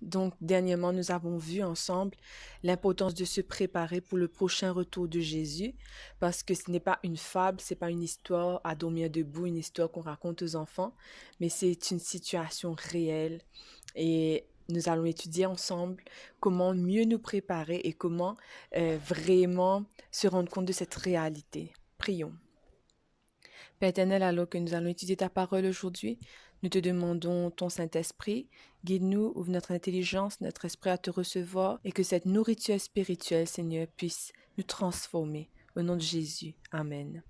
Donc, dernièrement, nous avons vu ensemble l'importance de se préparer pour le prochain retour de Jésus, parce que ce n'est pas une fable, c'est pas une histoire à dormir debout, une histoire qu'on raconte aux enfants, mais c'est une situation réelle. Et nous allons étudier ensemble comment mieux nous préparer et comment vraiment se rendre compte de cette réalité. Prions. Père éternel, alors que nous allons étudier ta parole aujourd'hui, nous te demandons ton Saint-Esprit, guide-nous, ouvre notre intelligence, notre esprit à te recevoir et que cette nourriture spirituelle, Seigneur, puisse nous transformer. Au nom de Jésus. Amen.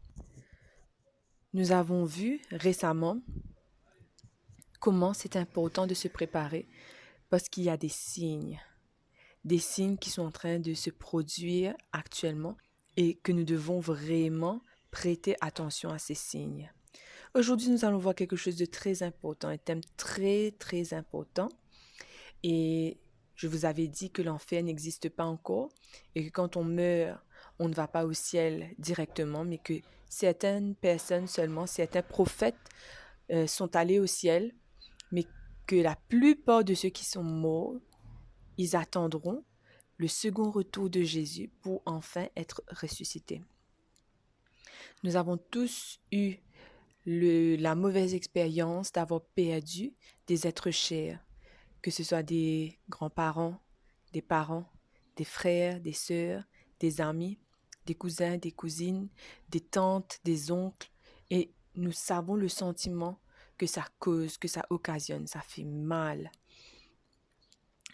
Nous avons vu récemment comment c'est important de se préparer parce qu'il y a des signes qui sont en train de se produire actuellement et que nous devons vraiment prêter attention à ces signes. Aujourd'hui, nous allons voir quelque chose de très important, un thème très, très important. Et je vous avais dit que l'enfer n'existe pas encore et que quand on meurt, on ne va pas au ciel directement, mais que certaines personnes seulement, certains prophètes sont allés au ciel, mais que la plupart de ceux qui sont morts, ils attendront le second retour de Jésus pour enfin être ressuscités. Nous avons tous eu la mauvaise expérience d'avoir perdu des êtres chers, que ce soit des grands-parents, des parents, des frères, des sœurs, des amis, des cousins, des cousines, des tantes, des oncles, et nous savons le sentiment que ça cause, que ça occasionne, ça fait mal.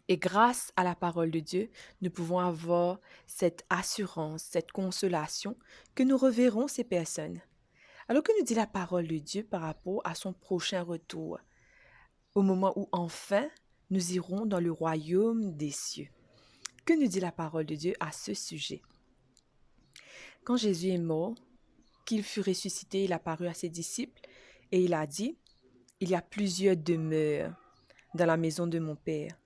Et grâce à la parole de Dieu, nous pouvons avoir cette assurance, cette consolation que nous reverrons ces personnes. Alors que nous dit la parole de Dieu par rapport à son prochain retour, au moment où enfin nous irons dans le royaume des cieux. Que nous dit la parole de Dieu à ce sujet? Quand Jésus est mort, qu'il fut ressuscité, il apparut à ses disciples et il a dit, « Il y a plusieurs demeures dans la maison de mon Père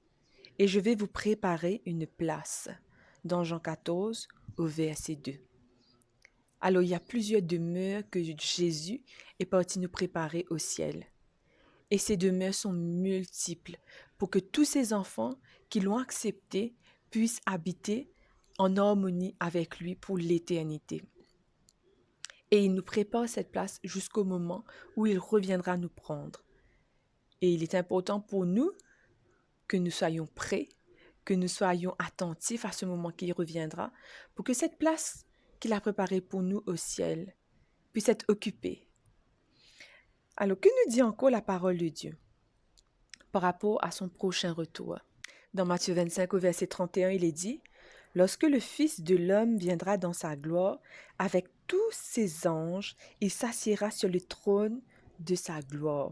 et je vais vous préparer une place. » Dans Jean 14, au verset 2. Alors, il y a plusieurs demeures que Jésus est parti nous préparer au ciel. Et ces demeures sont multiples pour que tous ces enfants qui l'ont accepté puissent habiter en harmonie avec lui pour l'éternité. Et il nous prépare cette place jusqu'au moment où il reviendra nous prendre. Et il est important pour nous que nous soyons prêts, que nous soyons attentifs à ce moment qu'il reviendra, pour que cette place qu'il a préparée pour nous au ciel puisse être occupée. Alors, que nous dit encore la parole de Dieu par rapport à son prochain retour? Dans Matthieu 25 au verset 31, il est dit, « Lorsque le Fils de l'homme viendra dans sa gloire, avec tous ses anges, il s'assiera sur le trône de sa gloire. »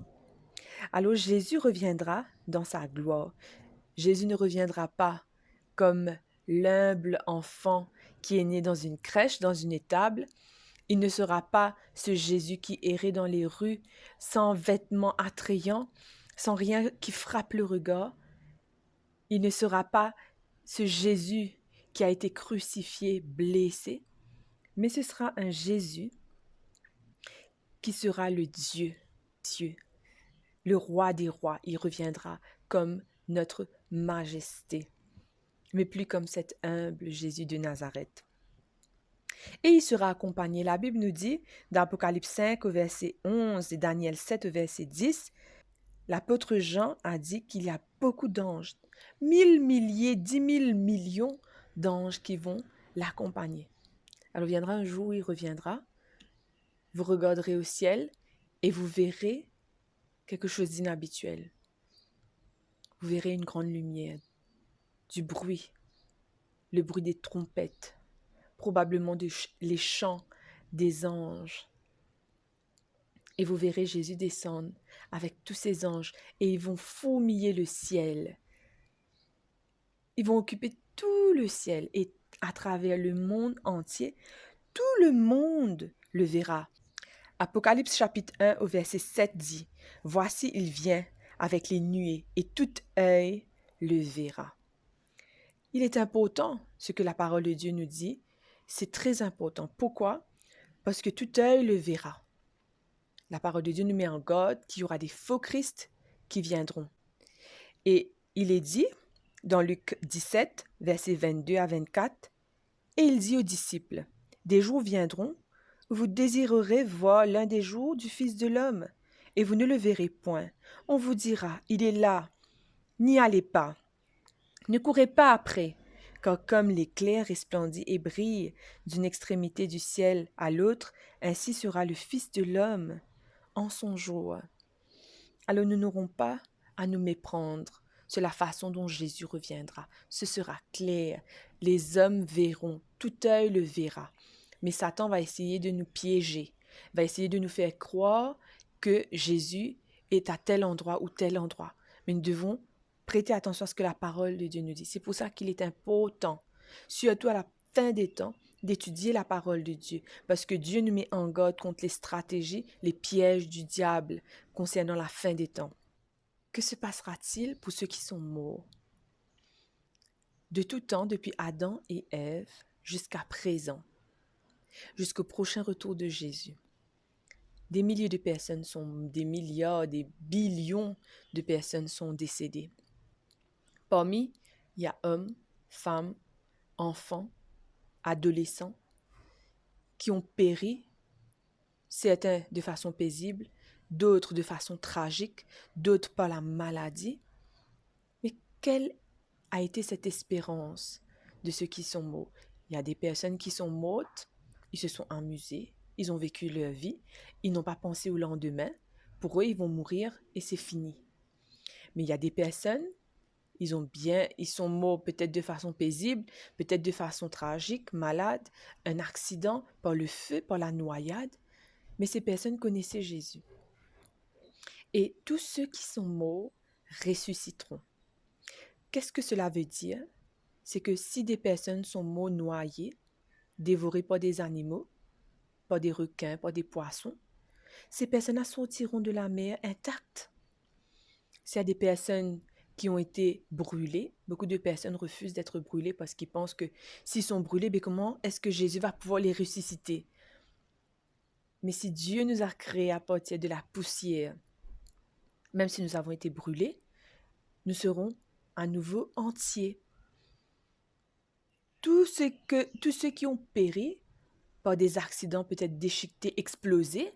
Alors Jésus reviendra dans sa gloire. Jésus ne reviendra pas comme l'humble enfant qui est né dans une crèche, dans une étable. Il ne sera pas ce Jésus qui errait dans les rues, sans vêtements attrayants, sans rien qui frappe le regard. Il ne sera pas ce Jésus qui a été crucifié, blessé, mais ce sera un Jésus qui sera le Dieu, le roi des rois. Il reviendra comme notre majesté, mais plus comme cet humble Jésus de Nazareth. Et il sera accompagné, la Bible nous dit, d'Apocalypse 5 au verset 11 et Daniel 7 au verset 10, l'apôtre Jean a dit qu'il y a beaucoup d'anges, 1000 milliers, 10 000 millions d'anges qui vont l'accompagner. Alors viendra un jour où il reviendra, vous regarderez au ciel et vous verrez quelque chose d'inhabituel. Vous verrez une grande lumière, du bruit, le bruit des trompettes, probablement les chants des anges. Et vous verrez Jésus descendre avec tous ses anges et ils vont fourmiller le ciel. Ils vont occuper tout le ciel et à travers le monde entier, tout le monde le verra. Apocalypse chapitre 1 au verset 7 dit, « Voici, il vient avec les nuées et tout œil le verra. » Il est important ce que la parole de Dieu nous dit. C'est très important. Pourquoi? Parce que tout œil le verra. La parole de Dieu nous met en garde qu'il y aura des faux Christ qui viendront. Et il est dit dans Luc 17, versets 22 à 24, et il dit aux disciples, « Des jours viendront où vous désirerez voir l'un des jours du Fils de l'homme, et vous ne le verrez point. On vous dira, il est là, n'y allez pas. Ne courez pas après, car comme l'éclair resplendit et brille d'une extrémité du ciel à l'autre, ainsi sera le Fils de l'homme en son jour. » Alors nous n'aurons pas à nous méprendre sur la façon dont Jésus reviendra. Ce sera clair. Les hommes verront, tout œil le verra. Mais Satan va essayer de nous piéger, va essayer de nous faire croire que Jésus est à tel endroit ou tel endroit. Mais nous devons prêter attention à ce que la parole de Dieu nous dit. C'est pour ça qu'il est important, surtout à la fin des temps, d'étudier la parole de Dieu, parce que Dieu nous met en garde contre les stratégies, les pièges du diable concernant la fin des temps. Que se passera-t-il pour ceux qui sont morts? De tout temps, depuis Adam et Ève, jusqu'à présent, jusqu'au prochain retour de Jésus, des milliers de personnes des milliards, des billions de personnes sont décédées. Parmi, il y a hommes, femmes, enfants, adolescents qui ont péri, certains de façon paisible, d'autres de façon tragique, d'autres par la maladie. Mais quelle a été cette espérance de ceux qui sont morts? Il y a des personnes qui sont mortes, ils se sont amusés, ils ont vécu leur vie, ils n'ont pas pensé au lendemain. Pour eux, ils vont mourir et c'est fini. Mais il y a des personnes, ils sont morts peut-être de façon paisible, peut-être de façon tragique, malade, un accident, par le feu, par la noyade. Mais ces personnes connaissaient Jésus. Et tous ceux qui sont morts ressusciteront. Qu'est-ce que cela veut dire? C'est que si des personnes sont mortes noyées, dévorées par des animaux, par des requins, par des poissons, ces personnes sortiront de la mer intactes. S'il y a des personnes qui ont été brûlées, beaucoup de personnes refusent d'être brûlées parce qu'ils pensent que s'ils sont brûlés, bien comment est-ce que Jésus va pouvoir les ressusciter? Mais si Dieu nous a créés à partir de la poussière, même si nous avons été brûlés, nous serons à nouveau entiers. Tous ceux qui ont péri par des accidents peut-être déchiquetés, explosés,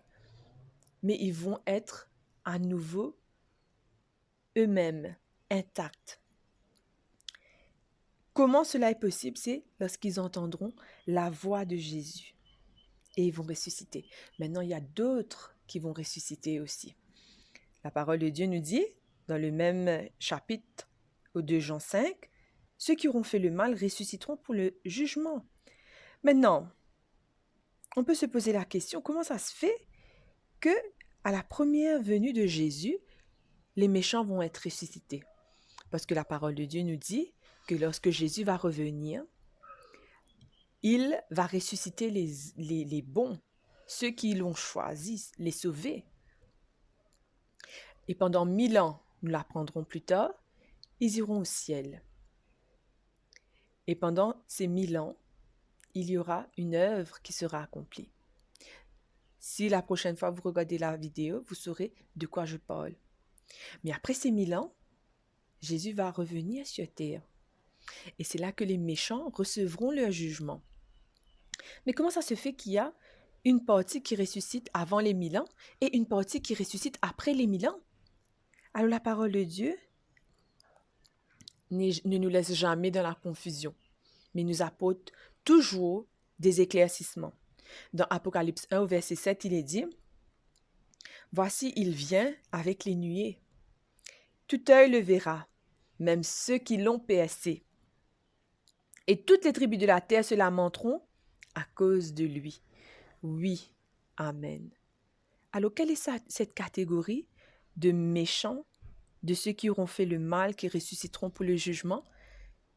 mais ils vont être à nouveau eux-mêmes intacts. Comment cela est possible? C'est lorsqu'ils entendront la voix de Jésus et ils vont ressusciter. Maintenant, il y a d'autres qui vont ressusciter aussi. La parole de Dieu nous dit, dans le même chapitre, au 2 Jean 5, « Ceux qui auront fait le mal ressusciteront pour le jugement. » Maintenant, on peut se poser la question, comment ça se fait que à la première venue de Jésus, les méchants vont être ressuscités? Parce que la parole de Dieu nous dit que lorsque Jésus va revenir, il va ressusciter les bons, ceux qui l'ont choisi, les sauver. Et pendant 1000 ans, nous l'apprendrons plus tard, ils iront au ciel. Et pendant ces 1000 ans, il y aura une œuvre qui sera accomplie. Si la prochaine fois vous regardez la vidéo, vous saurez de quoi je parle. Mais après ces 1000 ans, Jésus va revenir sur terre. Et c'est là que les méchants recevront leur jugement. Mais comment ça se fait qu'il y a une partie qui ressuscite avant les 1000 ans et une partie qui ressuscite après les 1000 ans? Alors la parole de Dieu ne nous laisse jamais dans la confusion, mais nous apporte toujours des éclaircissements. Dans Apocalypse 1 au verset 7, il est dit, « Voici, il vient avec les nuées. Tout œil le verra, même ceux qui l'ont percé. Et toutes les tribus de la terre se lamenteront à cause de lui. » Oui, Amen. Alors, quelle est cette catégorie de méchants, de ceux qui auront fait le mal, qui ressusciteront pour le jugement?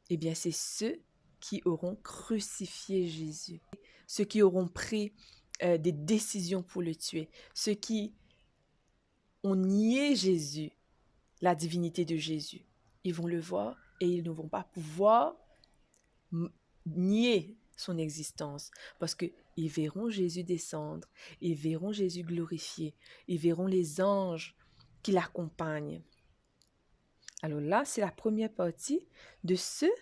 Eh bien, c'est ceux qui auront crucifié Jésus, ceux qui auront pris des décisions pour le tuer, ceux qui ont nié Jésus, la divinité de Jésus. Ils vont le voir et ils ne vont pas pouvoir nier son existence parce qu'ils verront Jésus descendre, ils verront Jésus glorifié, ils verront les anges qui l'accompagnent. Alors là, c'est la première partie de ceux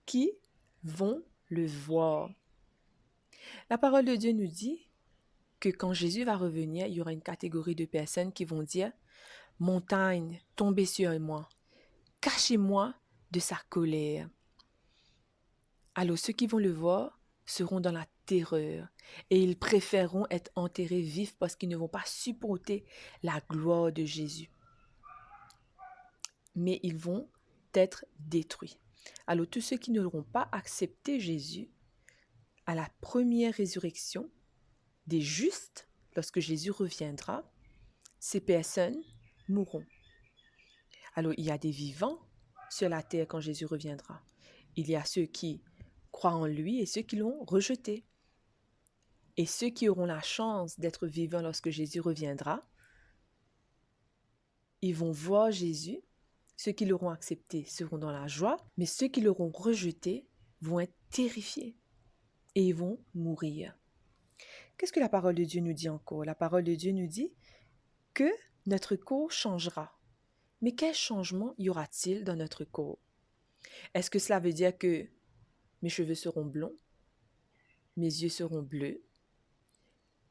qui vont le voir. La parole de Dieu nous dit que quand Jésus va revenir, il y aura une catégorie de personnes qui vont dire « Montagne, tombez sur moi, cachez-moi de sa colère ». Alors ceux qui vont le voir seront dans la terreur et ils préféreront être enterrés vifs parce qu'ils ne vont pas supporter la gloire de Jésus. Mais ils vont être détruits. Alors tous ceux qui n'auront pas accepté Jésus à la première résurrection des justes, lorsque Jésus reviendra, ces personnes mourront. Alors il y a des vivants sur la terre quand Jésus reviendra. Il y a ceux qui croient en lui et ceux qui l'ont rejeté. Et ceux qui auront la chance d'être vivants lorsque Jésus reviendra, ils vont voir Jésus. Ceux qui l'auront accepté seront dans la joie, mais ceux qui l'auront rejeté vont être terrifiés et ils vont mourir. Qu'est-ce que la parole de Dieu nous dit encore? La parole de Dieu nous dit que notre corps changera. Mais quel changement y aura-t-il dans notre corps? Est-ce que cela veut dire que mes cheveux seront blonds? Mes yeux seront bleus?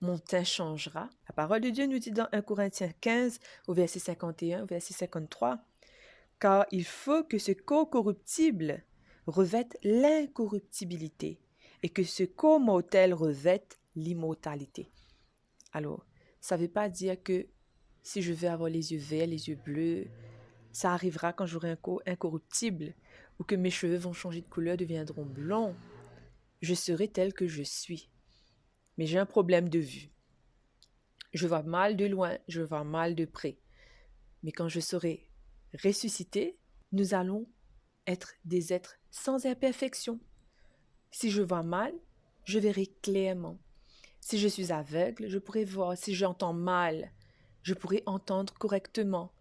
Mon teint changera? La parole de Dieu nous dit dans 1 Corinthiens 15, au verset 51, au verset 53, « Car il faut que ce corps corruptible revête l'incorruptibilité et que ce corps mortel revête l'immortalité. » Alors, ça ne veut pas dire que si je vais avoir les yeux verts, les yeux bleus, ça arrivera quand j'aurai un corps incorruptible ou que mes cheveux vont changer de couleur, deviendront blonds. Je serai tel que je suis. Mais j'ai un problème de vue. Je vois mal de loin, je vois mal de près. Mais quand je serai ressuscité, nous allons être des êtres sans imperfection. Si je vois mal, je verrai clairement. Si je suis aveugle, je pourrai voir. Si j'entends mal, je pourrai entendre correctement.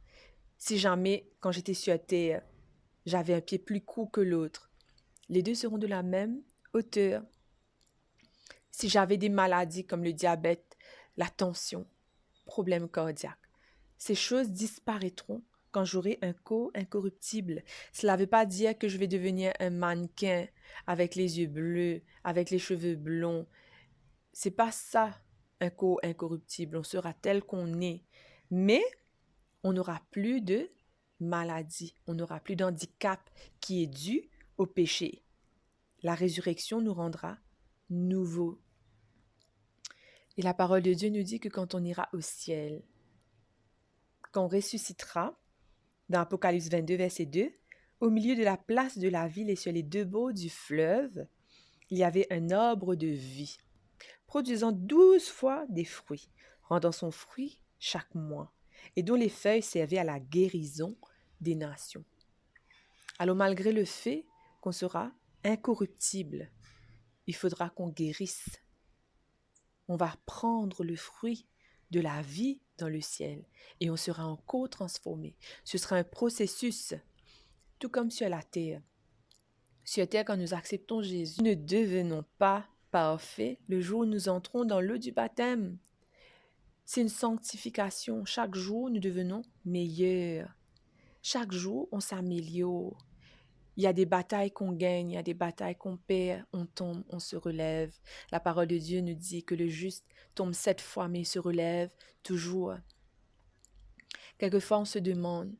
Si jamais, quand j'étais sur terre, j'avais un pied plus court que l'autre, les deux seront de la même hauteur. Si j'avais des maladies comme le diabète, la tension, problème cardiaque, ces choses disparaîtront quand j'aurai un corps incorruptible. Cela ne veut pas dire que je vais devenir un mannequin avec les yeux bleus, avec les cheveux blonds. C'est pas ça, un corps incorruptible. On sera tel qu'on est. Mais on n'aura plus de maladie, on n'aura plus d'handicap qui est dû au péché. La résurrection nous rendra nouveaux. Et la parole de Dieu nous dit que quand on ira au ciel, quand on ressuscitera, dans Apocalypse 22, verset 2, au milieu de la place de la ville et sur les deux bords du fleuve, il y avait un arbre de vie, produisant 12 fois des fruits, rendant son fruit chaque mois, et dont les feuilles servaient à la guérison des nations. Alors malgré le fait qu'on sera incorruptible, il faudra qu'on guérisse. On va prendre le fruit de la vie dans le ciel et on sera encore transformé. Ce sera un processus, tout comme sur la terre. Sur terre, quand nous acceptons Jésus, nous ne devenons pas parfaits le jour où nous entrons dans l'eau du baptême. C'est une sanctification. Chaque jour, nous devenons meilleurs. Chaque jour, on s'améliore. Il y a des batailles qu'on gagne, il y a des batailles qu'on perd, on tombe, on se relève. La parole de Dieu nous dit que le juste tombe 7 fois, mais il se relève toujours. Quelquefois, on se demande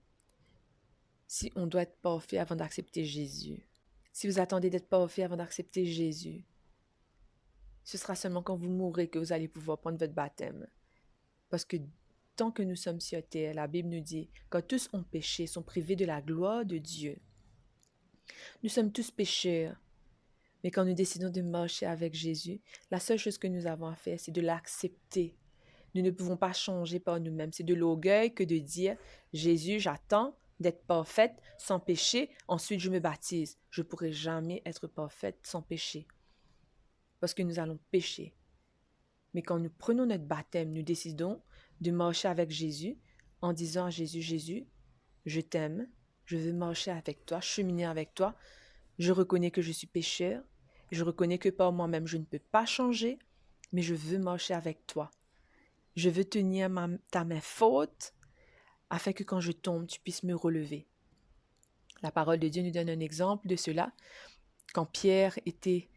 si on doit être parfait avant d'accepter Jésus. Si vous attendez d'être parfait avant d'accepter Jésus, ce sera seulement quand vous mourrez que vous allez pouvoir prendre votre baptême. Parce que tant que nous sommes sur terre, la Bible nous dit, quand tous ont péché, sont privés de la gloire de Dieu. Nous sommes tous pécheurs, mais quand nous décidons de marcher avec Jésus, la seule chose que nous avons à faire, c'est de l'accepter. Nous ne pouvons pas changer par nous-mêmes. C'est de l'orgueil que de dire « Jésus, j'attends d'être parfaite, sans péché, ensuite je me baptise. » Je ne pourrai jamais être parfaite sans péché, parce que nous allons pécher. Mais quand nous prenons notre baptême, nous décidons de marcher avec Jésus en disant à Jésus « Jésus, je t'aime. Je veux marcher avec toi, cheminer avec toi. Je reconnais que je suis pécheur. Je reconnais que par moi-même, je ne peux pas changer, mais je veux marcher avec toi. Je veux tenir ta main forte afin que quand je tombe, tu puisses me relever. La parole de Dieu nous donne un exemple de cela quand Pierre était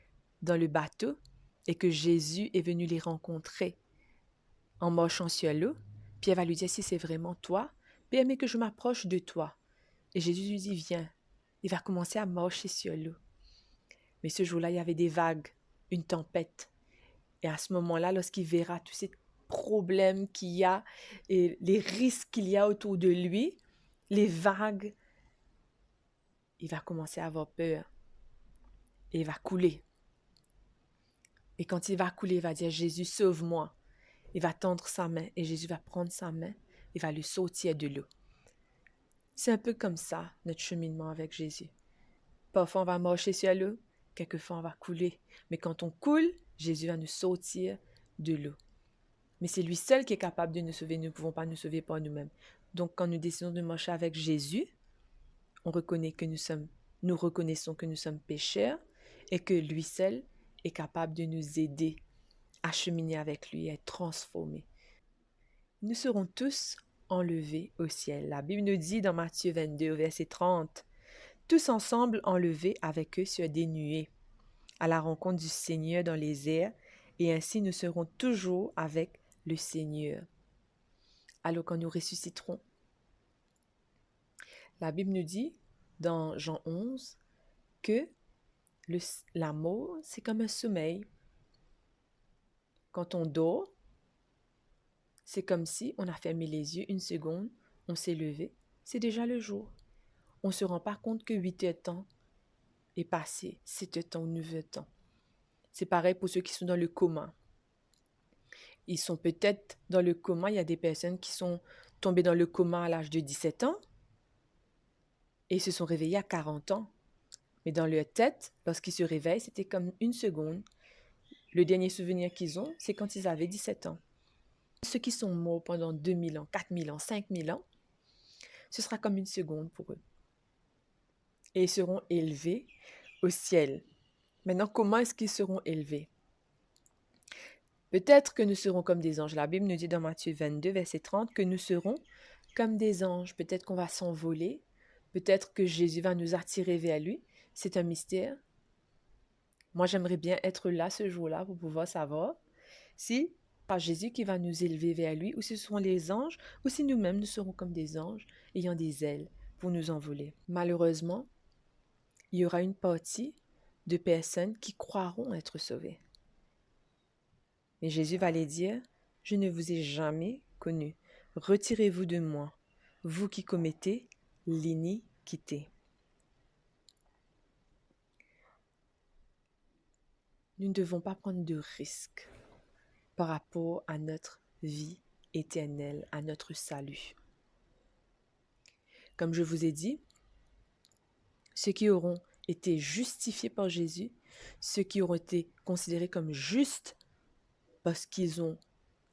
dans le bateau et que Jésus est venu les rencontrer en marchant sur l'eau. Pierre va lui dire, si c'est vraiment toi, permets que je m'approche de toi. Et Jésus lui dit, viens. Il va commencer à marcher sur l'eau. Mais ce jour-là, il y avait des vagues, une tempête. Et à ce moment-là, lorsqu'il verra tous ces problèmes qu'il y a et les risques qu'il y a autour de lui, les vagues, il va commencer à avoir peur. Et il va couler. Et quand il va couler, il va dire, Jésus, sauve-moi. Il va tendre sa main et Jésus va prendre sa main et va le sortir de l'eau. C'est un peu comme ça, notre cheminement avec Jésus. Parfois, on va marcher sur l'eau, quelquefois, on va couler. Mais quand on coule, Jésus va nous sortir de l'eau. Mais c'est lui seul qui est capable de nous sauver. Nous ne pouvons pas nous sauver par nous-mêmes. Donc, quand nous décidons de marcher avec Jésus, on reconnaît que nous reconnaissons que nous sommes pécheurs et que lui seul est capable de nous aider à cheminer avec lui, à être transformés. Nous serons tous enlevés au ciel. La Bible nous dit dans Matthieu 22, verset 30, « Tous ensemble enlevés avec eux sur des nuées, à la rencontre du Seigneur dans les airs, et ainsi nous serons toujours avec le Seigneur. » Alors quand nous ressusciterons, la Bible nous dit dans Jean 11 que la mort, c'est comme un sommeil. Quand on dort, c'est comme si on a fermé les yeux une seconde, on s'est levé, c'est déjà le jour. On ne se rend pas compte que 8 heures de temps est passé, 7 heures de temps ou 9 heures de temps. C'est pareil pour ceux qui sont dans le coma. Ils sont peut-être dans le coma, il y a des personnes qui sont tombées dans le coma à l'âge de 17 ans et se sont réveillées à 40 ans. Mais dans leur tête, lorsqu'ils se réveillent, c'était comme une seconde. Le dernier souvenir qu'ils ont, c'est quand ils avaient 17 ans. Ceux qui sont morts pendant 2000 ans, 4000 ans, 5000 ans, ce sera comme une seconde pour eux. Et ils seront élevés au ciel. Maintenant, comment est-ce qu'ils seront élevés? Peut-être que nous serons comme des anges. La Bible nous dit dans Matthieu 22, verset 30, que nous serons comme des anges. Peut-être qu'on va s'envoler. Peut-être que Jésus va nous attirer vers lui. C'est un mystère. Moi, j'aimerais bien être là ce jour-là pour pouvoir savoir si c'est Jésus qui va nous élever vers lui, ou si ce seront les anges, ou si nous-mêmes nous serons comme des anges ayant des ailes pour nous envoler. Malheureusement, il y aura une partie de personnes qui croiront être sauvées. Mais Jésus va les dire, « Je ne vous ai jamais connu. Retirez-vous de moi, vous qui commettez l'iniquité. » Nous ne devons pas prendre de risques par rapport à notre vie éternelle, à notre salut. Comme je vous ai dit, ceux qui auront été justifiés par Jésus, ceux qui auront été considérés comme justes parce qu'ils ont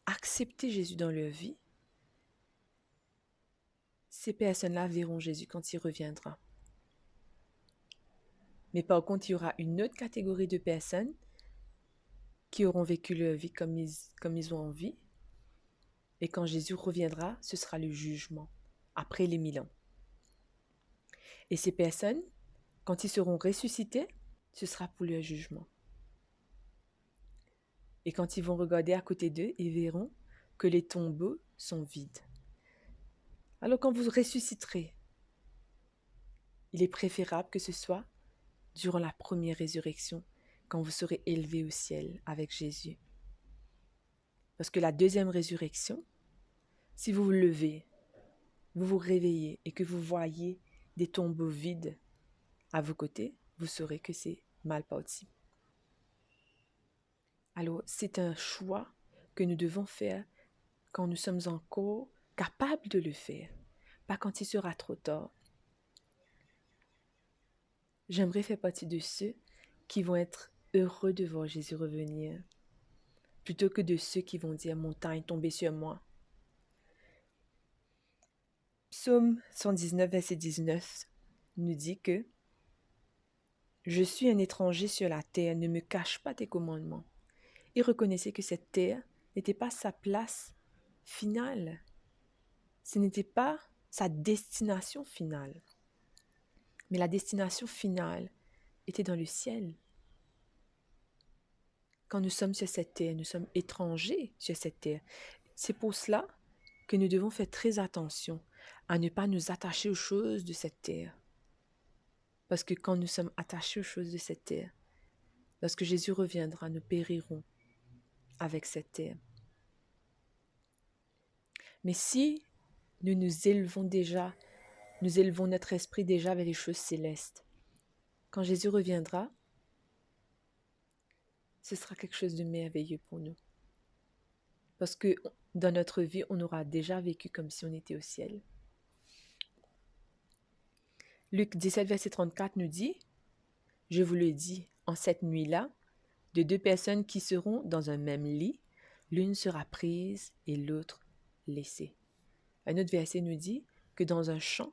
accepté Jésus dans leur vie, ces personnes-là verront Jésus quand il reviendra. Mais par contre, il y aura une autre catégorie de personnes qui auront vécu leur vie comme ils ont envie. Et quand Jésus reviendra, ce sera le jugement, après les 1000 ans. Et ces personnes, quand ils seront ressuscités, ce sera pour leur jugement. Et quand ils vont regarder à côté d'eux, ils verront que les tombeaux sont vides. Alors quand vous ressusciterez, il est préférable que ce soit durant la première résurrection, quand vous serez élevés au ciel avec Jésus. Parce que la deuxième résurrection, si vous vous levez, vous vous réveillez et que vous voyez des tombeaux vides à vos côtés, vous saurez que c'est mal parti. Alors, c'est un choix que nous devons faire quand nous sommes encore capables de le faire, pas quand il sera trop tard. J'aimerais faire partie de ceux qui vont être heureux de voir Jésus revenir, plutôt que de ceux qui vont dire « montagne tombée sur moi ». Psaume 119, verset 19 nous dit que « Je suis un étranger sur la terre, ne me cache pas tes commandements. » Et reconnaissez que cette terre n'était pas sa place finale. Ce n'était pas sa destination finale. Mais la destination finale était dans le ciel. Quand nous sommes sur cette terre, nous sommes étrangers sur cette terre. C'est pour cela que nous devons faire très attention à ne pas nous attacher aux choses de cette terre. Parce que quand nous sommes attachés aux choses de cette terre, lorsque Jésus reviendra, nous périrons avec cette terre. Mais si nous nous élevons notre esprit déjà vers les choses célestes, quand Jésus reviendra, ce sera quelque chose de merveilleux pour nous. Parce que dans notre vie, on aura déjà vécu comme si on était au ciel. Luc 17, verset 34 nous dit, « Je vous le dis, en cette nuit-là, de deux personnes qui seront dans un même lit, l'une sera prise et l'autre laissée. » Un autre verset nous dit que dans un champ,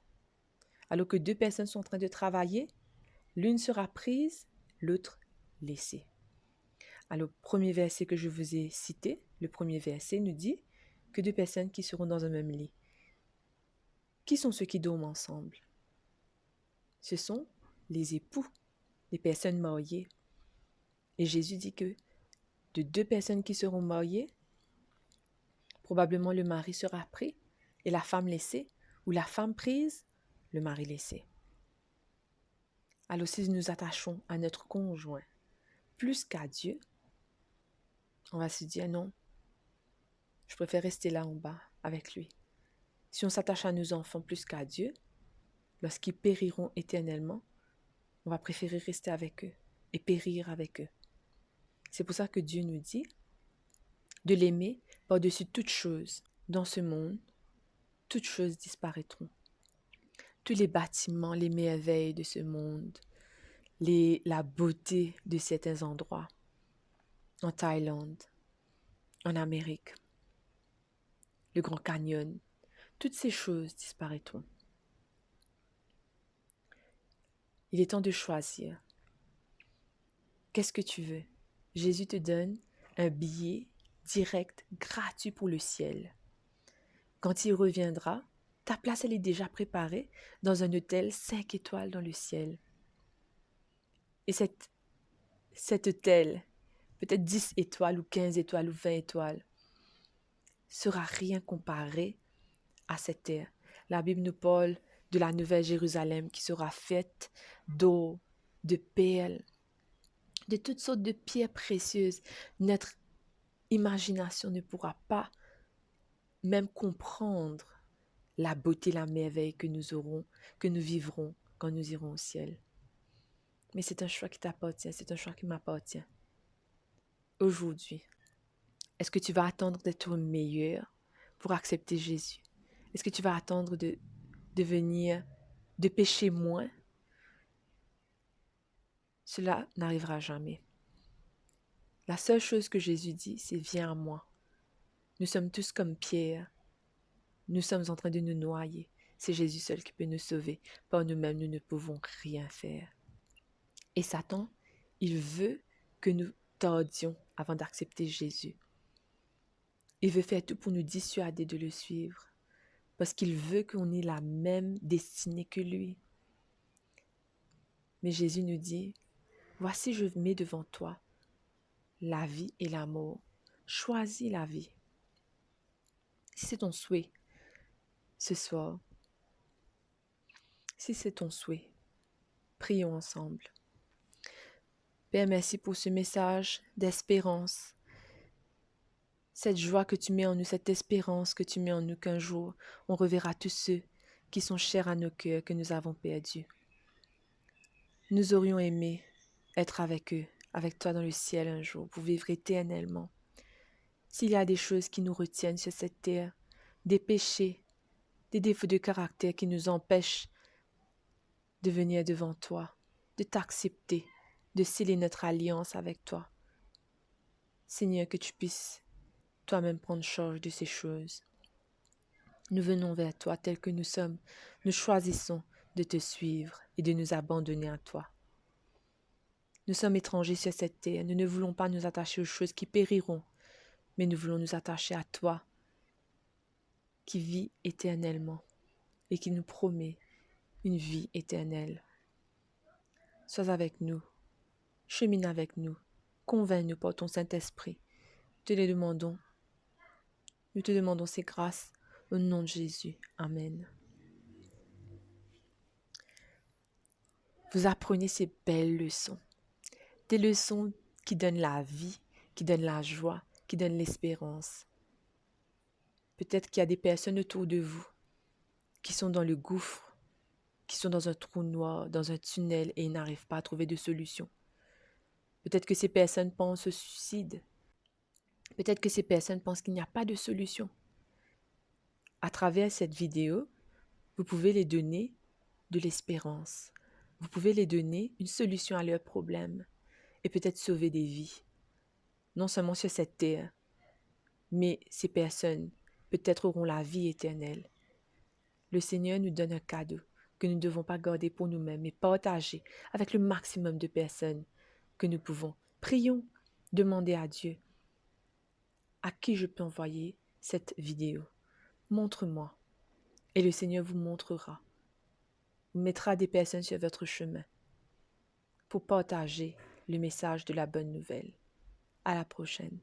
alors que deux personnes sont en train de travailler, l'une sera prise, l'autre laissée. Alors, le premier verset que je vous ai cité, le premier verset nous dit que deux personnes qui seront dans un même lit. Qui sont ceux qui dorment ensemble? Ce sont les époux, les personnes mariées. Et Jésus dit que de deux personnes qui seront mariées, probablement le mari sera pris et la femme laissée, ou la femme prise, le mari laissé. Alors si nous nous attachons à notre conjoint plus qu'à Dieu, on va se dire non, je préfère rester là en bas avec lui. Si on s'attache à nos enfants plus qu'à Dieu, lorsqu'ils périront éternellement, on va préférer rester avec eux et périr avec eux. C'est pour ça que Dieu nous dit de l'aimer par-dessus toute chose. Dans ce monde, toutes choses disparaîtront. Tous les bâtiments, les merveilles de ce monde, la beauté de certains endroits, en Thaïlande, en Amérique, le Grand Canyon, toutes ces choses disparaîtront. Il est temps de choisir. Qu'est-ce que tu veux? Jésus te donne un billet direct, gratuit pour le ciel. Quand il reviendra, ta place elle est déjà préparée dans un hôtel 5 étoiles dans le ciel. Et cet hôtel, peut-être 10 étoiles ou 15 étoiles ou 20 étoiles, sera rien comparé à cette terre. La Bible nous parle de la Nouvelle Jérusalem qui sera faite d'eau, de perles, de toutes sortes de pierres précieuses. Notre imagination ne pourra pas même comprendre la beauté, la merveille que nous aurons, que nous vivrons quand nous irons au ciel. Mais c'est un choix qui t'appartient, c'est un choix qui m'appartient. Aujourd'hui, est-ce que tu vas attendre d'être meilleur pour accepter Jésus? Est-ce que tu vas attendre de pécher moins? Cela n'arrivera jamais. La seule chose que Jésus dit, c'est « Viens à moi ». Nous sommes tous comme Pierre. Nous sommes en train de nous noyer. C'est Jésus seul qui peut nous sauver. Par nous-mêmes, nous ne pouvons rien faire. Et Satan, il veut que nous tardions avant d'accepter Jésus. Il veut faire tout pour nous dissuader de le suivre. Parce qu'il veut qu'on ait la même destinée que lui. Mais Jésus nous dit, « Voici, je mets devant toi la vie et la mort. Choisis la vie. » Si c'est ton souhait ce soir, si c'est ton souhait, prions ensemble. Père, merci pour ce message d'espérance. Cette joie que tu mets en nous, cette espérance que tu mets en nous qu'un jour, on reverra tous ceux qui sont chers à nos cœurs que nous avons perdus. Nous aurions aimé être avec eux, avec toi dans le ciel un jour, pour vivre éternellement. S'il y a des choses qui nous retiennent sur cette terre, des péchés, des défauts de caractère qui nous empêchent de venir devant toi, de t'accepter, de sceller notre alliance avec toi. Seigneur, que tu puisses toi-même prendre charge de ces choses. Nous venons vers toi tels que nous sommes. Nous choisissons de te suivre et de nous abandonner à toi. Nous sommes étrangers sur cette terre. Nous ne voulons pas nous attacher aux choses qui périront, mais nous voulons nous attacher à toi, qui vit éternellement et qui nous promet une vie éternelle. Sois avec nous, chemine avec nous, convainc-nous par ton Saint-Esprit. Te les demandons. Nous te demandons ces grâces au nom de Jésus. Amen. Vous apprenez ces belles leçons. Des leçons qui donnent la vie, qui donnent la joie, qui donnent l'espérance. Peut-être qu'il y a des personnes autour de vous qui sont dans le gouffre, qui sont dans un trou noir, dans un tunnel et ils n'arrivent pas à trouver de solution. Peut-être que ces personnes pensent au suicide. Peut-être que ces personnes pensent qu'il n'y a pas de solution. À travers cette vidéo, vous pouvez les donner de l'espérance. Vous pouvez les donner une solution à leurs problèmes et peut-être sauver des vies. Non seulement sur cette terre, mais ces personnes peut-être auront la vie éternelle. Le Seigneur nous donne un cadeau que nous ne devons pas garder pour nous-mêmes, mais partager avec le maximum de personnes que nous pouvons. Prions, demandez à Dieu à qui je peux envoyer cette vidéo. Montre-moi. Et le Seigneur vous montrera. Vous mettra des personnes sur votre chemin pour partager le message de la bonne nouvelle. À la prochaine.